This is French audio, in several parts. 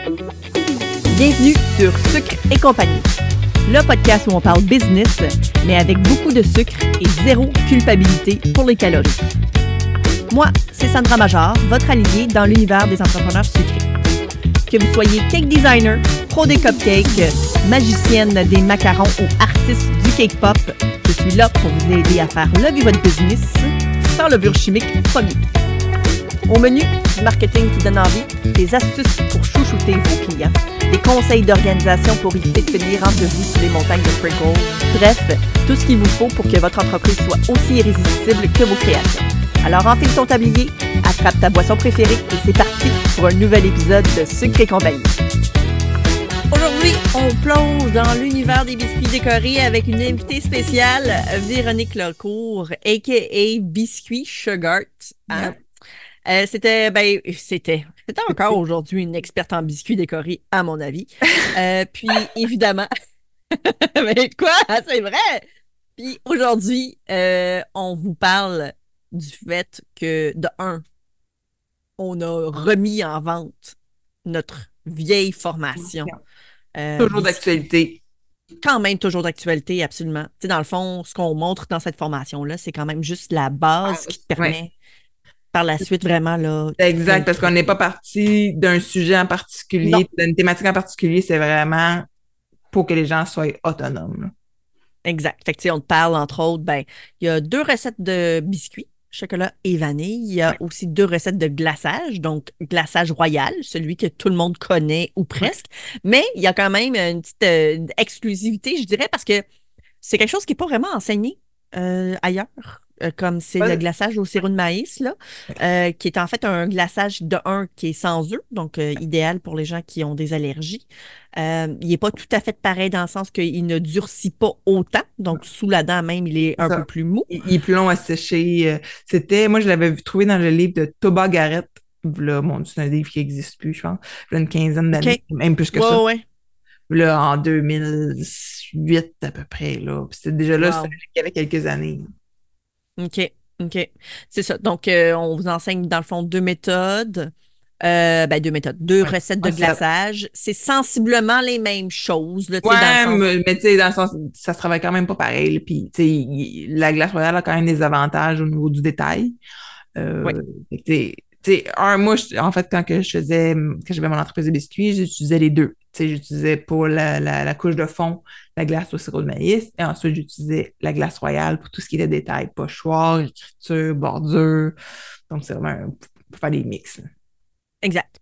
Bienvenue sur Sucre et compagnie, le podcast où on parle business, mais avec beaucoup de sucre et zéro culpabilité pour les calories. Moi, c'est Sandra Major, votre alliée dans l'univers des entrepreneurs sucrés. Que vous soyez cake designer, pro des cupcakes, magicienne des macarons ou artiste du cake pop, je suis là pour vous aider à faire lever votre business sans levure chimique premier. Au menu, du marketing qui donne envie, des astuces pour chouchouter vos clients, des conseils d'organisation pour éviter de finir entre vous sur les montagnes de sprinkles. Bref, tout ce qu'il vous faut pour que votre entreprise soit aussi irrésistible que vos créations. Alors enfile ton tablier, attrape ta boisson préférée et c'est parti pour un nouvel épisode de Sucre et compagnie. Aujourd'hui, on plonge dans l'univers des biscuits décorés avec une invitée spéciale, Véronique Lecourt, a.k.a. Biscuit Sugar. Hein? C'était encore aujourd'hui une experte en biscuits décorés, à mon avis. Puis, évidemment, mais quoi? C'est vrai! Puis, aujourd'hui, on vous parle du fait que, de un, on a remis en vente notre vieille formation. Toujours d'actualité. Quand même toujours d'actualité, absolument. Tu sais, dans le fond, ce qu'on montre dans cette formation-là, c'est quand même juste la base qui te permet par la suite vraiment là. Exact, parce qu'on n'est pas parti d'un sujet en particulier, d'une thématique en particulier, c'est vraiment pour que les gens soient autonomes. Là. Exact. Fait que, tu sais, on te parle, entre autres, il y a 2 recettes de biscuits, chocolat et vanille. Il y a aussi 2 recettes de glaçage, donc glaçage royal, celui que tout le monde connaît ou presque. Mais il y a quand même une petite exclusivité, je dirais, parce que c'est quelque chose qui n'est pas vraiment enseigné ailleurs. Comme c'est le glaçage au sirop de maïs, là, qui est en fait un glaçage de 1 qui est sans œufs, donc idéal pour les gens qui ont des allergies. Il n'est pas tout à fait pareil dans le sens qu'il ne durcit pas autant, donc sous la dent même, il est un peu plus mou. Il est plus long à sécher. Moi, je l'avais trouvé dans le livre de Toba Garrett. Là, c'est un livre qui n'existe plus, je pense. Il y a une quinzaine d'années, même plus que ça. Là, en 2008 à peu près. Là. Puis c'était déjà là, c'était il y avait quelques années. OK. C'est ça. Donc, on vous enseigne, dans le fond, 2 méthodes. 2 recettes de glaçage. C'est sensiblement les mêmes choses. Là, dans le sens... mais tu sais, dans le sens, ça se travaille quand même pas pareil. Puis, tu sais, la glace royale a quand même des avantages au niveau du détail. Moi, en fait, quand j'avais mon entreprise de biscuits, j'utilisais les deux. J'utilisais pour la couche de fond la glace au sirop de maïs et ensuite j'utilisais la glace royale pour tout ce qui était détail, pochoir, écriture, bordure. Donc, c'est vraiment pour faire des mix. Là. Exact.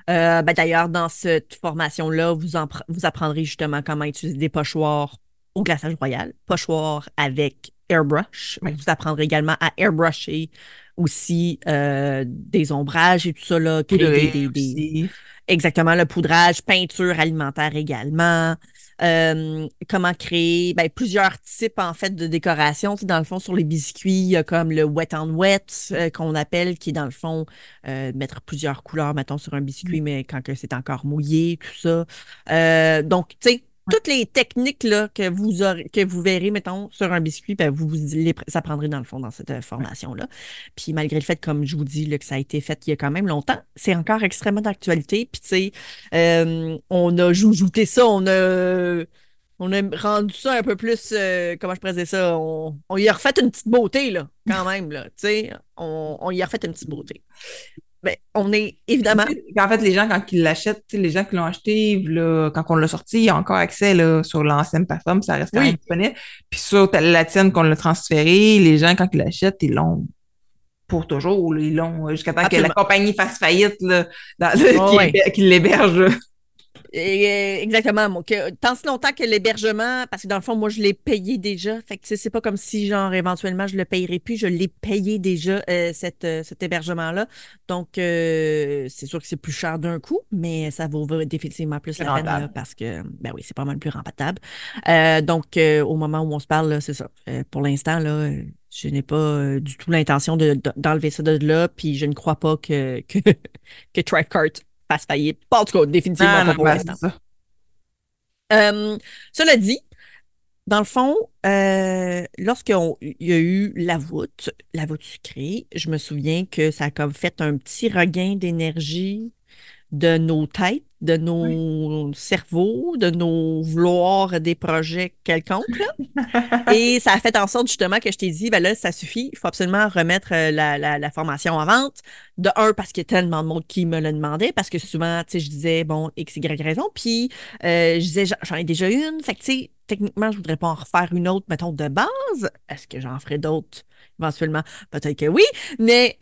D'ailleurs, dans cette formation-là, vous apprendrez justement comment utiliser des pochoirs au glaçage royal, pochoirs avec airbrush. Vous apprendrez également à airbrusher aussi des ombrages et tout ça, là, créer exactement, le poudrage, peinture alimentaire également. Comment créer plusieurs types en fait de décoration. Dans le fond, sur les biscuits, il y a comme le wet on wet qu'on appelle, qui est dans le fond mettre plusieurs couleurs, mettons, sur un biscuit, mais quand c'est encore mouillé, tout ça. Donc, tu sais, toutes les techniques là, que vous verrez, mettons, sur un biscuit, vous les apprendrez dans le fond dans cette formation-là. Puis malgré le fait, comme je vous dis, là, que ça a été fait il y a quand même longtemps, c'est encore extrêmement d'actualité. Puis tu sais, on a jouté ça, on a rendu ça un peu plus, comment je pourrais dire ça, on y a refait une petite beauté, là, quand même, là, tu sais, on y a refait une petite beauté. On est évidemment... En fait, les gens, quand ils l'achètent, les gens qui l'ont acheté, là, quand on l'a sorti, ils ont encore accès là, sur l'ancienne plateforme, ça reste quand même disponible. Puis sur la tienne qu'on l'a transféré, les gens, quand ils l'achètent, ils l'ont pour toujours. Là, ils l'ont jusqu'à temps que la compagnie fasse faillite, là, qu'il l'héberge. Là. Exactement. Tant si longtemps que l'hébergement, parce que dans le fond, moi, je l'ai payé déjà. Fait que c'est pas comme si, genre, éventuellement, je le payerais plus. Je l'ai payé déjà, cet hébergement-là. Donc, c'est sûr que c'est plus cher d'un coup, mais ça vaut définitivement plus la peine là, parce que, c'est pas mal plus rentable. Donc, au moment où on se parle, là, c'est ça. Pour l'instant, là, je n'ai pas du tout l'intention d'enlever ça de là, puis je ne crois pas que Trifecart fasse faillite. En tout cas, définitivement pas pour l'instant. Cela dit, dans le fond, lorsqu'il y a eu la voûte sucrée, je me souviens que ça a comme fait un petit regain d'énergie de nos têtes, de nos cerveaux, de nos vouloirs des projets quelconques, là. Et ça a fait en sorte justement que je t'ai dit, ben là, ça suffit, il faut absolument remettre la formation en vente. De un, parce qu'il y a tellement de monde qui me le demandait, parce que souvent, tu sais, je disais, bon, X, Y raison, puis je disais, j'en ai déjà une, fait que tu sais, techniquement, je voudrais pas en refaire une autre, mettons, de base. Est-ce que j'en ferai d'autres éventuellement? Peut-être que oui, mais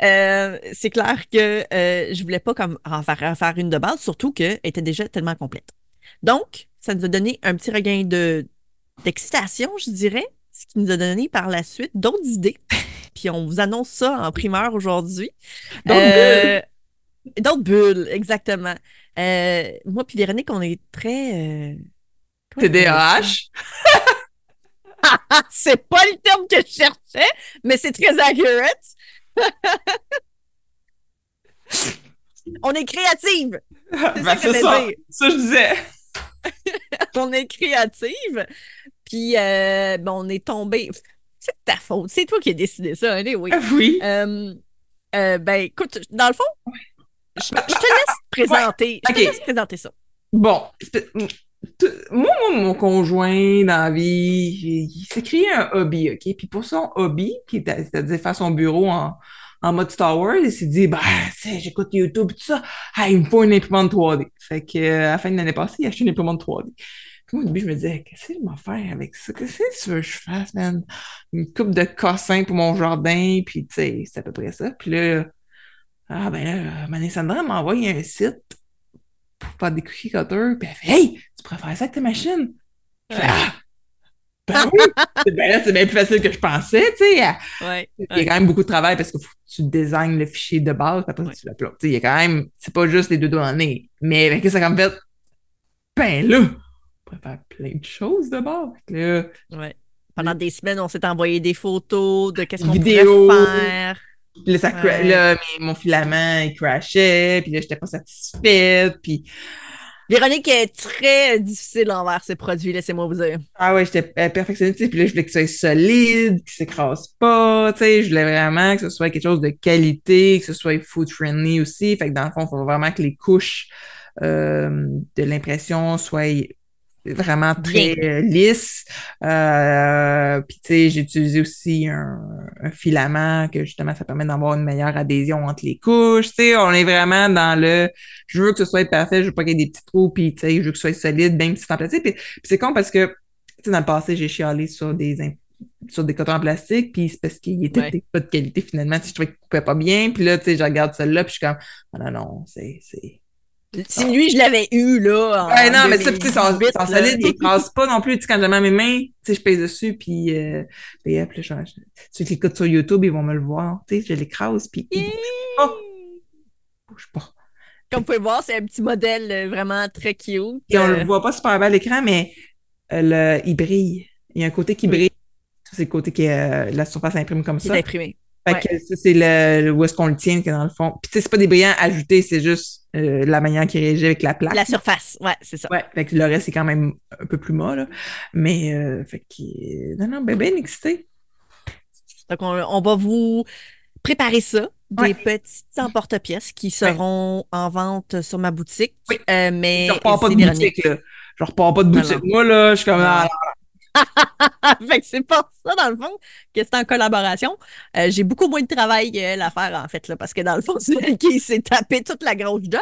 c'est clair que je voulais pas comme en faire une de base, surtout qu'elle était déjà tellement complète. Donc, ça nous a donné un petit regain d'excitation, je dirais, ce qui nous a donné par la suite d'autres idées. Puis on vous annonce ça en primeur aujourd'hui. Donc, Euh, D'autres bulles, exactement. Moi puis Véronique, on est très... comment je dirais ça? TDAH. Ah, c'est pas le terme que je cherchais, mais c'est très accurate. On est créative. C'est ça Ben, que c'est je ça. voulais dire. Ça, je disais. On est créative. Puis, ben, on est tombé. C'est de ta faute. C'est toi qui as décidé ça, hein, oui. Ah oui. Ben, écoute, dans le fond, je te laisse Ouais. présenter. Je te laisse OK. présenter ça. Bon. Moi, mon conjoint dans la vie, il s'est créé un hobby, OK? Puis pour son hobby, c'est-à-dire faire son bureau en mode Star Wars, il s'est dit, bah, tu sais, j'écoute YouTube et tout ça. Ah, il me faut une imprimante 3D. Fait que, à la fin de l'année passée, il a acheté une imprimante 3D. Puis moi, au début, je me disais, qu'est-ce que je vais faire avec ça? Qu'est-ce que tu veux que je fasse, man? Une coupe de cassins pour mon jardin, puis tu sais, c'est à peu près ça. Puis là, ah ben là, Mané-Sandra m'a envoyé un site pour faire des cookie cutters, puis elle fait, hey, tu pourrais faire ça avec ta machine? Je fais, Ouais. ah, ben oui! Ben là, c'est bien plus facile que je pensais, tu sais. Ouais. Il y a Ouais. quand même beaucoup de travail parce qu'il faut que tu designes le fichier de base, puis après Ouais. tu l'uploades. Tu sais, il y a quand même, c'est pas juste les deux doigts dans le nez. Mais avec ça, comme fait, ben là, on pourrait faire plein de choses de base. Là, Ouais. Pendant des semaines, on s'est envoyé des photos de qu'est-ce qu'on pourrait vidéo, faire. puis là, Ouais. là, mon filament, il crashait, puis là, j'étais pas satisfaite, puis Véronique est très difficile envers ses produits, laissez-moi vous dire. ah ouais, j'étais perfectionniste, puis là, je voulais que ça soit solide, qu'il s'écrase pas, tu sais, je voulais vraiment que ce soit quelque chose de qualité, que ce soit food friendly aussi, fait que dans le fond, il faut vraiment que les couches de l'impression soient vraiment Bien. très lisses. Puis tu sais, j'ai utilisé aussi un filament que justement, ça permet d'avoir une meilleure adhésion entre les couches, tu sais, on est vraiment dans le je veux que ce soit parfait, je veux pas qu'il y ait des petits trous, puis tu sais, je veux que ce soit solide, bien petit en plastique. Puis c'est con parce que, tu sais, dans le passé, j'ai chialé sur des cotons en plastique, puis c'est parce qu'ils étaient Ouais. pas de qualité finalement, si je trouvais qu'ils coupaient pas bien, puis là, tu sais, je regarde celle-là, puis je suis comme, ah non, non, Si lui, je l'avais eu, là, ouais, en non, mais ça, puis tu sais, 2018, sont là. solides, ils écrasent pas non plus. Tu sais, quand je mets mes mains, tu sais, je pèse dessus, puis là, ceux qui écoutent sur YouTube, ils vont me le voir. Tu sais, je l'écrase, puis Yay! il bouge pas. Comme vous pouvez voir, c'est un petit modèle vraiment très cute. Et on le voit pas super bien à l'écran, mais il brille. Il y a un côté qui Oui, brille. C'est le côté qui la surface imprime comme qui est ça. imprimé. Fait Ouais. que ça, c'est où est-ce qu'on le tient, que dans le fond. Puis tu sais, c'est pas des brillants ajoutés, c'est juste la manière qui réagit avec la plaque. La surface, ouais, c'est ça. Ouais, fait que le reste, c'est quand même un peu plus mat, là. Mais, fait que, non, non, ben, ben excité. Donc, on va vous préparer ça, des Ouais, petits emporte-pièces qui ouais, seront en vente sur ma boutique. oui. Je Mais repars pas c'est de boutique, Véronique. là. Je repars pas de Non, boutique. non, Moi, là, je suis comme, non, ah, non. Fait que c'est pas ça, dans le fond, que c'est en collaboration. J'ai beaucoup moins de travail qu'elle à faire, en fait, là, parce que dans le fond, c'est elle qui s'est tapé toute la grosse job.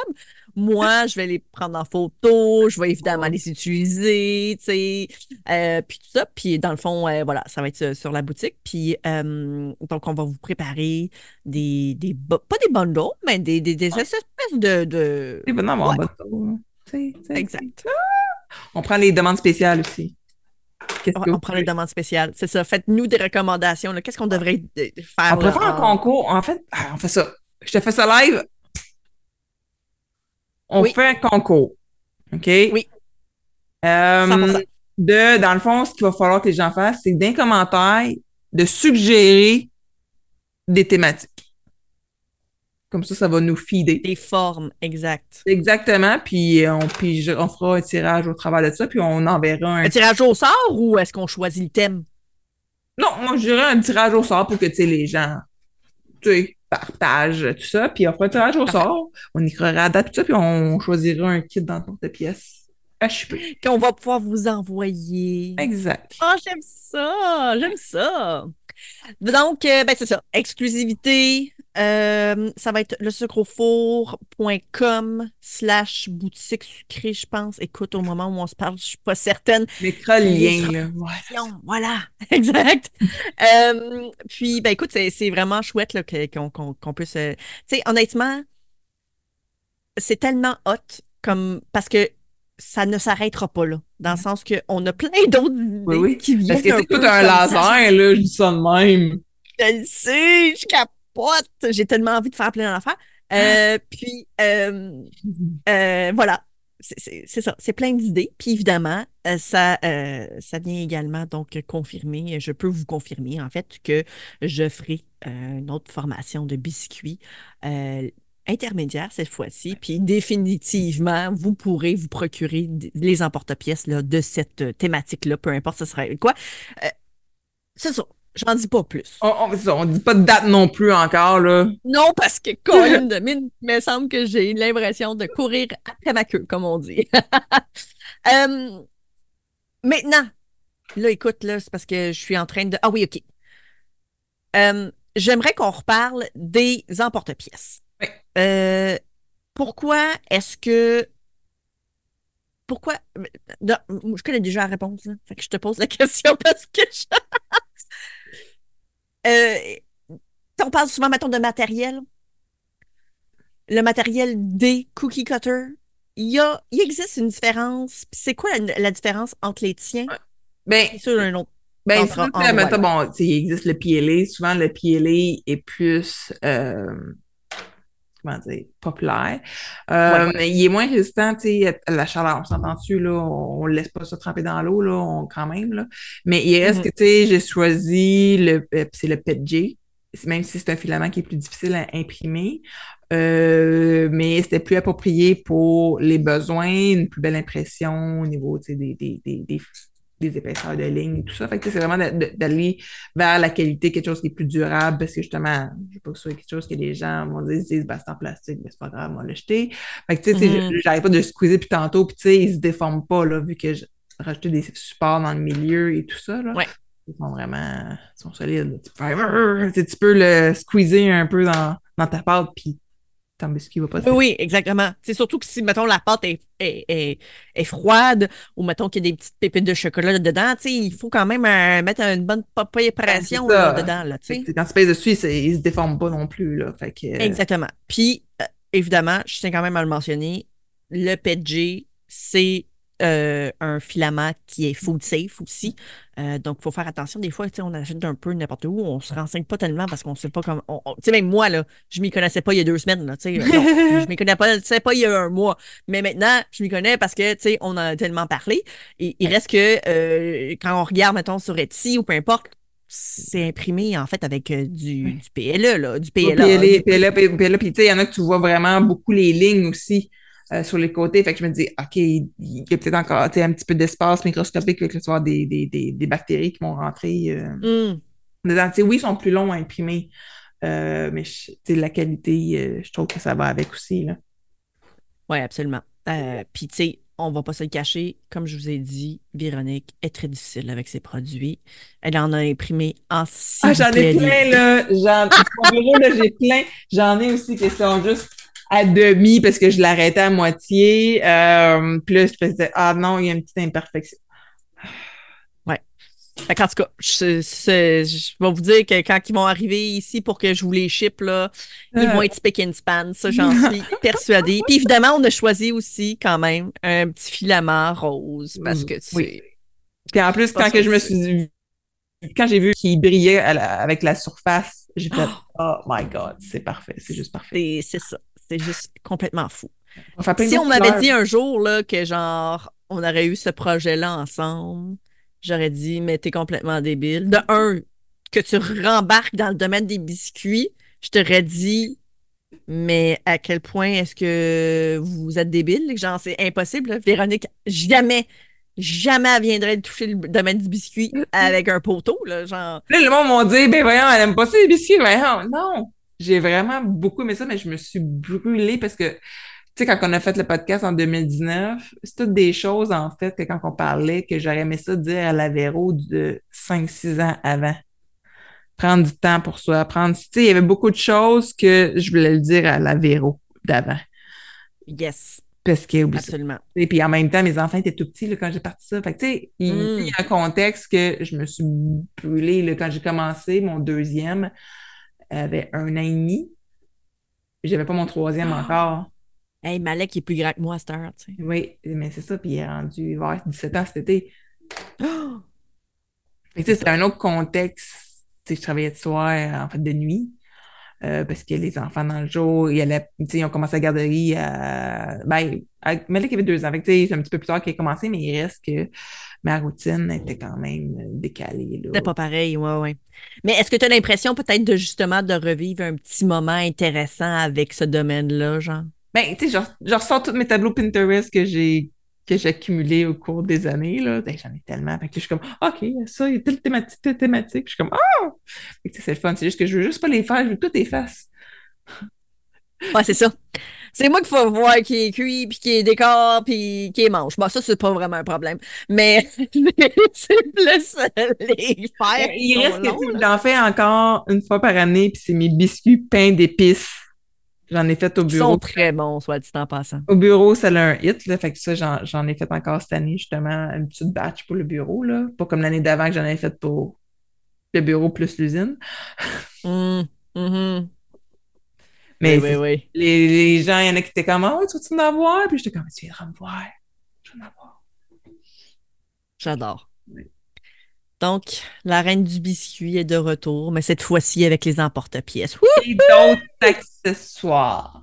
Moi, je vais les prendre en photo, je vais évidemment non. les utiliser, tu sais, puis tout ça. Puis dans le fond, voilà, ça va être sur la boutique. Puis donc, on va vous préparer pas des bundles, mais des espèces C'est bon d'avoir Ouais, un bateau, là. Tu sais. exact. On prend les demandes spéciales aussi. Qu'est-ce Ouais, que vous on prend les voulez? demandes spéciales. C'est ça. Faites-nous des recommandations, là. Qu'est-ce qu'on devrait On faire pourrait là, faire un concours. En fait, on fait ça. Je te fais ça live. On Oui, fait un concours. OK? oui, 100%. Euh, dans le fond, ce qu'il va falloir que les gens fassent, c'est d'un commentaire de suggérer des thématiques. Comme ça va nous feeder. Des formes, exact. Exactement. On fera un tirage au travers de ça, puis on enverra Un un. tirage au sort ou est-ce qu'on choisit le thème? Non, moi, je dirais un tirage au sort pour que, tu sais, les gens, tu sais, par page, tout ça, puis on fera un tirage au Parfait. sort, on écrira la date, tout ça, puis on choisira un kit dans le porte-pièces HP. Qu'on va pouvoir vous envoyer. Exact. Oh, j'aime ça! J'aime ça! Donc, ben, c'est ça. Exclusivité. Ça va être le sucreaufour.com/boutique sucrée, je pense. Écoute, au moment où on se parle, je suis pas certaine. On mettra le Puis, il lien, sera là. en Ouais. description. Voilà, exact. Puis, ben, écoute, c'est vraiment chouette là, qu'on puisse. Tu sais, honnêtement, c'est tellement hot comme parce que ça ne s'arrêtera pas là. Dans le sens qu'on a plein d'autres Oui, idées oui. qui Parce viennent que, tu un sais, tout peu un comme ça. laser, là, je dis ça de même. Je le sais, je capote. J'ai tellement envie de faire plein d'affaires. Puis, voilà. C'est ça. C'est plein d'idées. Puis, évidemment, ça vient également donc confirmer, je peux vous confirmer, en fait, que je ferai une autre formation de biscuits intermédiaire cette fois-ci. Puis, définitivement, vous pourrez vous procurer les emporte-pièces là, de cette thématique-là, peu importe ce sera quoi. Euh, c'est ça. J'en dis pas plus. On dit pas de date non plus encore, là. Non, parce que Colin de mine, il me semble que j'ai l'impression de courir après ma queue, comme on dit. Euh, maintenant, là, écoute, là, c'est parce que je suis en train de. Ah oui, OK. J'aimerais qu'on reparle des emporte-pièces. Oui. Pourquoi est-ce que. Pourquoi. Non, je connais déjà la réponse, là. Fait que je te pose la question parce que on parle souvent, mettons, de matériel. Le matériel des cookie cutters, il existe une différence. Puis c'est quoi la différence entre les tiens Ben, et ceux d'un autre ben, c'est sûr entre que, endroit, mettons, là? bon, tu sais, il existe le PLA. Souvent, le PLA est plus, comment dire, populaire. Ouais. Il est moins résistant, tu sais, à la chaleur. On s'entend dessus, là. On ne laisse pas ça tremper dans l'eau, là, quand même, là. Mais il reste que, Mhm. tu sais, j'ai choisi c'est le PETG. Même si c'est un filament qui est plus difficile à imprimer. Mais c'était plus approprié pour les besoins, une plus belle impression au niveau, tu sais, des épaisseurs de ligne et tout ça. Fait que, tu sais, c'est vraiment d'aller vers la qualité, quelque chose qui est plus durable, parce que justement, je veux pas que ce soit quelque chose que les gens vont dire, ils se disent, bah, c'est en plastique, mais c'est pas grave, on va le jeter. Fait que, tu sais, Mhm. j'arrive pas de le squeezer puis tantôt, puis tu sais, ils se déforment pas, là, vu que j'ai rajouté des supports dans le milieu et tout ça, là. Ouais. Ils sont vraiment, ils sont solides. Tu peux le squeezer un peu dans ta pâte, puis ton biscuit va pas se Oui, déformer. oui, exactement. C'est surtout que si, mettons, la pâte est froide ou, mettons, qu'il y a des petites pépites de chocolat dedans, tu sais, il faut quand même mettre une bonne pas Ben, c'est pression là, ça. dedans, là, tu Fait que, tu sais. sais, quand tu pèses dessus, ils se déforment pas non plus, là. Fait que, Exactement. Puis, évidemment, je tiens quand même à le mentionner, le PETG, c'est un filament qui est food safe aussi. Donc, il faut faire attention. Des fois, tu sais, on achète un peu n'importe où, on se renseigne pas tellement parce qu'on sait pas comment. Tu sais, même moi, là, je m'y connaissais pas il y a 2 semaines, là, tu sais. Non, je m'y connais pas, tu sais, pas il y a un mois. Mais maintenant, je m'y connais parce que, tu sais, on en a tellement parlé. Et il reste que quand on regarde, mettons, sur Etsy ou peu importe, c'est imprimé en fait avec du PLE, là, du Ouais, PLA, puis tu sais, il y en a que tu vois vraiment beaucoup les lignes aussi sur les côtés. Fait que je me dis, OK, il y a peut-être encore tu sais, un petit peu d'espace microscopique, fait que tu vas avoir des bactéries qui vont rentrer Hmm. dedans. Tu sais, oui, ils sont plus longs à imprimer, mais tu sais, la qualité, je trouve que ça va avec aussi, là. Oui, absolument. Puis, tu sais, on va pas se le cacher, comme je vous ai dit, Véronique est très difficile avec ses produits. Elle en a imprimé en Ah, s'il vous j'en ai plaît plein, des. là. Sur mon bureau, là, j'ai plein. J'en ai aussi qui sont juste à demi parce que je l'arrêtais à moitié. Puis là, je faisais, ah non, il y a une petite imperfection. Ouais. Fait qu'en tout cas, je vais vous dire que quand ils vont arriver ici pour que je vous les ship, là, ils vont Euh, être spick and span. Ça, j'en suis persuadée. Puis évidemment, on a choisi aussi quand même un petit filament rose parce que, tu oui. sais, Puis en plus, pas ça, quand j'ai vu qu'il brillait avec la surface, j'ai fait, oh, oh my God, c'est parfait, c'est juste parfait. c'est ça. C'est juste complètement fou. On va faire plein Si on d'autres m'avait couleurs. dit un jour là, que genre on aurait eu ce projet-là ensemble, j'aurais dit mais t'es complètement débile. De un, que tu rembarques dans le domaine des biscuits, je t'aurais dit mais à quel point est-ce que vous êtes débile? Genre c'est impossible. Là. Véronique, jamais, jamais elle viendrait de toucher le domaine du biscuit avec un poteau. Là, genre Là, le monde m'a dit, ben voyons, elle aime pas ça les biscuits. Voyons, non. J'ai vraiment beaucoup aimé ça, mais je me suis brûlée parce que, tu sais, quand on a fait le podcast en 2019, c'est toutes des choses, en fait, que quand on parlait, que j'aurais aimé ça dire à la Véro de 5-6 ans avant. Prendre du temps pour soi, tu sais, il y avait beaucoup de choses que je voulais le dire à la Véro d'avant. Yes, Parce que, oublie ça. absolument. Et puis en même temps, mes enfants étaient tout petits là, quand j'ai parti ça. Fait que, tu sais, il y a un contexte que je me suis brûlée là, quand j'ai commencé. Mon deuxième avait 1 an et demi. J'avais pas mon troisième encore. Hey, Malek est plus grand que moi à cette heure, tu sais. Oui, mais c'est ça. Puis il est rendu, il va avoir 17 ans cet été. Oh! Fait que, tu C'est sais, ça. c'était un autre contexte. Tu sais, je travaillais de soir, en fait, de nuit. Parce que les enfants dans le jour, ils ont commencé la garderie Malek avait 2 ans. Fait que, tu sais, c'est un petit peu plus tard qu'il a commencé, mais il reste que ma routine était quand même décalée, là. C'est pas pareil, ouais, ouais. Mais est-ce que tu as l'impression peut-être de justement de revivre un petit moment intéressant avec ce domaine-là, genre? Ben, tu sais, je ressors tous mes tableaux Pinterest que j'ai accumulés au cours des années, là. Ben, j'en ai tellement. Fait que je suis comme, OK, ça, il y a telle thématique, telle thématique. Puis je suis comme, ah! Fait que, tu sais, c'est le fun. C'est juste que je veux juste pas les faire, je veux que tout efface. Ouais, c'est ça. C'est moi qu'il faut voir qui est cuit, puis qui est décor, puis qui est manche. Bon, ça, c'est pas vraiment un problème. Mais c'est plus les Ben, faire qui il sont reste que, longs, tu sais, là. j'en fais encore une fois par année, puis c'est mes biscuits pain d'épices. J'en ai fait au Qui sont bureau. très bons, soit dit en passant. Au bureau, ça a un hit, là. Fait que ça, j'en ai fait encore cette année, justement, une petite batch pour le bureau, là. Pas comme l'année d'avant que j'en avais fait pour le bureau plus l'usine. Mhm. Oui, Mais oui, oui. les gens, il y en a qui étaient comme, oh, tu veux-tu en avoir? Puis j'étais comme, tu viendras me voir. Je vais en avoir. J'adore. Oui. Donc, la reine du biscuit est de retour, mais cette fois-ci avec les emporte-pièces. Wouh! Et d'autres accessoires.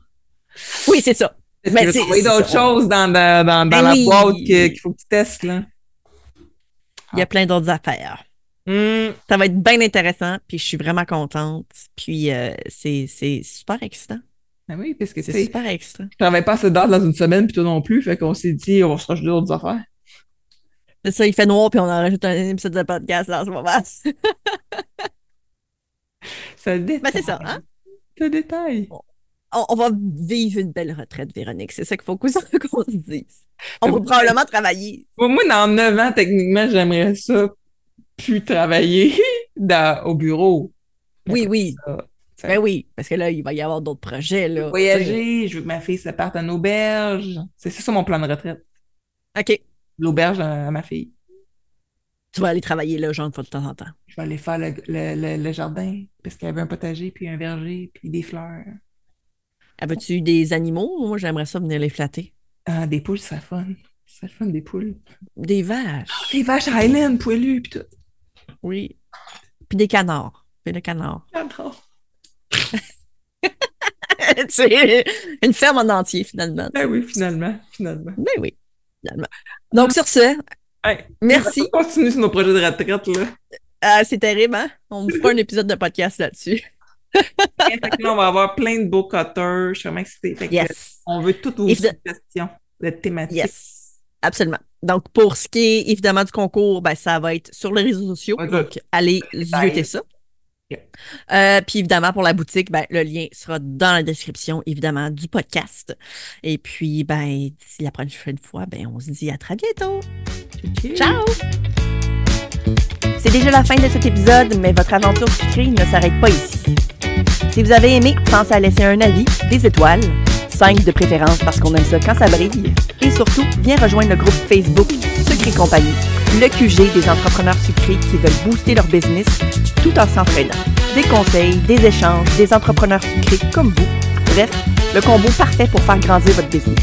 Oui, c'est ça. Est-ce que Mais je vais t'envoyer c'est ça. d'autres choses dans Ben la boîte qu'il oui, faut que tu testes, là? il y a Ah. plein d'autres affaires. Hum. Ça va être bien intéressant, puis je suis vraiment contente. Puis c'est super excitant. Ben oui, parce que, tu C'est sais, super excitant. je travaille pas assez d'heures dans une semaine, puis toi non plus. Fait qu'on s'est dit, on va se rajouter d'autres affaires. C'est ça, il fait noir, puis on en rajoute un épisode de podcast là, en ce moment. Ça Ben c'est ça, hein? détaille. Ça détaille. On va vivre une belle retraite, Véronique. C'est ça qu'il faut qu'on se dise. On Fait va que, probablement travailler. moi, dans 9 ans, techniquement, j'aimerais ça plus travailler au bureau. Puis Oui, après oui. ça, tu Ben sais, oui, parce que là, il va y avoir d'autres projets, je veux là. Tu sais. voyager, je veux que ma fille se parte en auberge. C'est ça mon plan de retraite. OK. L'auberge à ma fille. Tu vas aller travailler là, genre, une fois de temps en temps. Je vais aller faire le jardin parce qu'il y avait un potager, puis un verger, puis des fleurs. Avais-tu des animaux? Moi, j'aimerais ça venir les flatter. Ah, des poules, c'est fun. C'est fun, des poules. Des Les vaches. vaches Highland poilues, puis tout. Oui. Puis des canards. Puis des canards. J'adore. C'est une ferme en entier, finalement. Ben oui, finalement. Ben oui, finalement. Donc, sur ce, Hey, merci. on va continuer sur nos projets de retraite, là. C'est terrible, hein? On vous fera un épisode de podcast là-dessus. Fait que là, on va avoir plein de beaux cutters. Je suis vraiment excitée. Fait que, Yes. on veut toutes vos Évid- suggestions de thématiques. Yes. Absolument. Donc, pour ce qui est évidemment du concours, ben, ça va être sur les réseaux sociaux. On va Donc, allez zioter ça. Ok. Puis évidemment, pour la boutique, ben, le lien sera dans la description, évidemment, du podcast. Et puis, ben, d'ici la prochaine fois, ben, on se dit à très bientôt. Ciao! C'est déjà la fin de cet épisode, mais votre aventure sucrée ne s'arrête pas ici. Si vous avez aimé, pensez à laisser un avis, des étoiles, 5 de préférence parce qu'on aime ça quand ça brille. Et surtout, viens rejoindre le groupe Facebook Sucre et compagnie, le QG des entrepreneurs sucrés qui veulent booster leur business tout en s'entraînant. Des conseils, des échanges, des entrepreneurs sucrés comme vous. Bref, le combo parfait pour faire grandir votre business.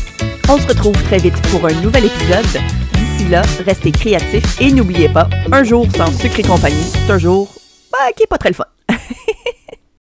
On se retrouve très vite pour un nouvel épisode. D'ici là, restez créatifs et n'oubliez pas, un jour sans Sucre et compagnie, c'est un jour qui est pas très le fun.